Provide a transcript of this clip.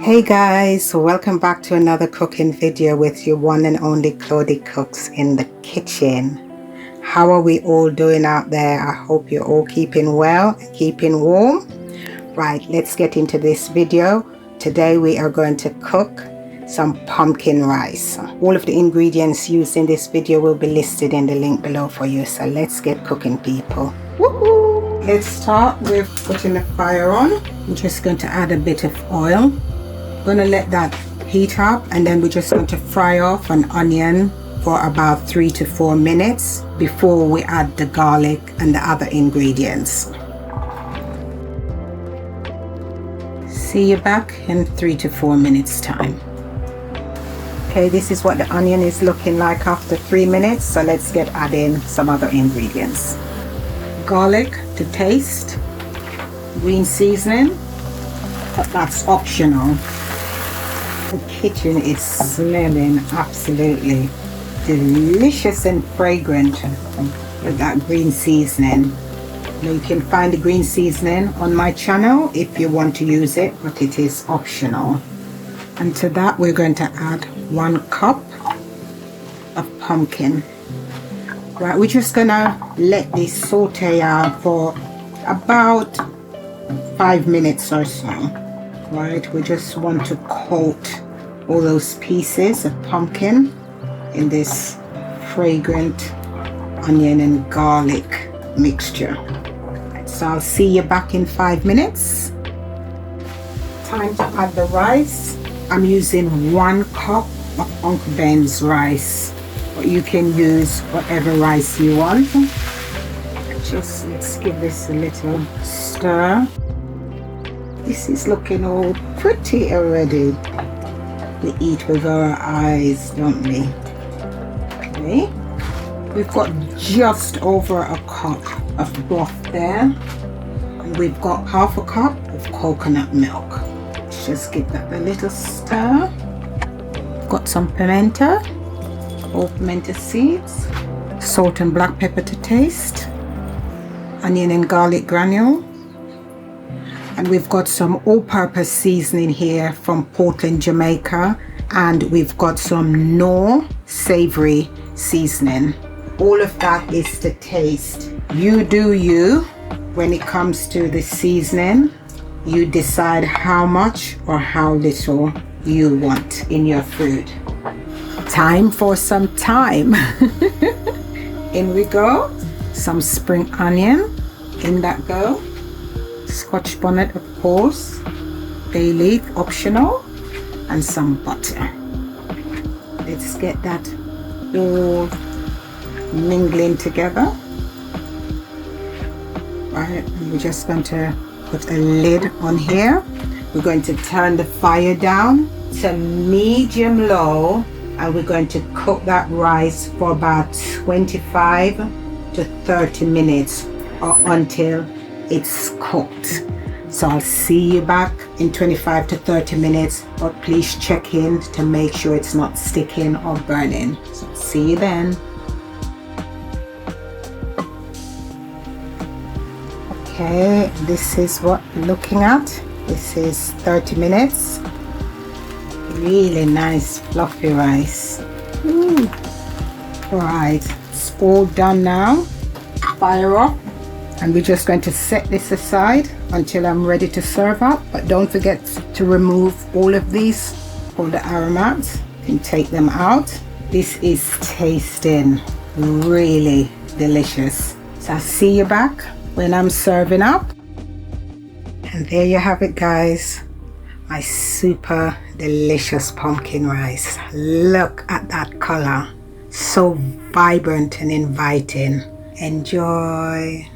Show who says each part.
Speaker 1: Hey guys, welcome back to another cooking video with your one and only Claudie Cooks in the kitchen. How are we all doing out there? I hope you're all keeping well and keeping warm. Right, let's get into this video. Today we are going to cook some pumpkin rice. All of the ingredients used in this video will be listed in the link below for you. So let's get cooking, people. Woohoo! Let's start with putting the fire on. I'm just going to add a bit of oil. Going to let that heat up, and then we're just going to fry off an onion for about 3 to 4 minutes before we add the garlic and the other ingredients. See you back in 3 to 4 minutes time. Okay, this is what the onion is looking like after 3 minutes, so let's get adding some other ingredients. Garlic to taste, green seasoning, but that's optional. The kitchen is smelling absolutely delicious and fragrant with that green seasoning. Now you can find the green seasoning on my channel if you want to use it, but it is optional. And to that we're going to add 1 cup of pumpkin. Right, we're just gonna let this saute out for about 5 minutes or so. Right, we just want to coat all those pieces of pumpkin in this fragrant onion and garlic mixture. So I'll see you back in 5 minutes. Time to add the rice. I'm using 1 cup of Uncle Ben's rice, but you can use whatever rice you want. Let's give this a little stir. This is looking all pretty already. We eat with our eyes, don't we? Okay. We've got just over a cup of broth there. And we've got half a cup of coconut milk. Let's just give that a little stir. Got some pimento, whole pimento seeds, salt and black pepper to taste, onion and garlic granule. And we've got some all-purpose seasoning here from Portland, Jamaica, and we've got some Knorr savory seasoning. All of that is to taste. You do you. When it comes to the seasoning, you decide how much or how little you want in your food. Time for some thyme. In we go. Some spring onion. In that go. Scotch bonnet, of course, bay leaf, optional, and some butter. Let's get that all mingling together. Right, and we're just going to put a lid on here. We're going to turn the fire down to medium low, and we're going to cook that rice for about 25 to 30 minutes or until it's cooked. So I'll see you back in 25 to 30 minutes, but please check in to make sure it's not sticking or burning. So see you then. Okay, this is what we're looking at. This is 30 minutes. Really nice fluffy rice. Alright, it's all done now. Fire off. And we're just going to set this aside until I'm ready to serve up. But don't forget to remove all of these, all the aromats. You can take them out. This is tasting really delicious. So I'll see you back when I'm serving up. And there you have it, guys. My super delicious pumpkin rice. Look at that color. So vibrant and inviting. Enjoy.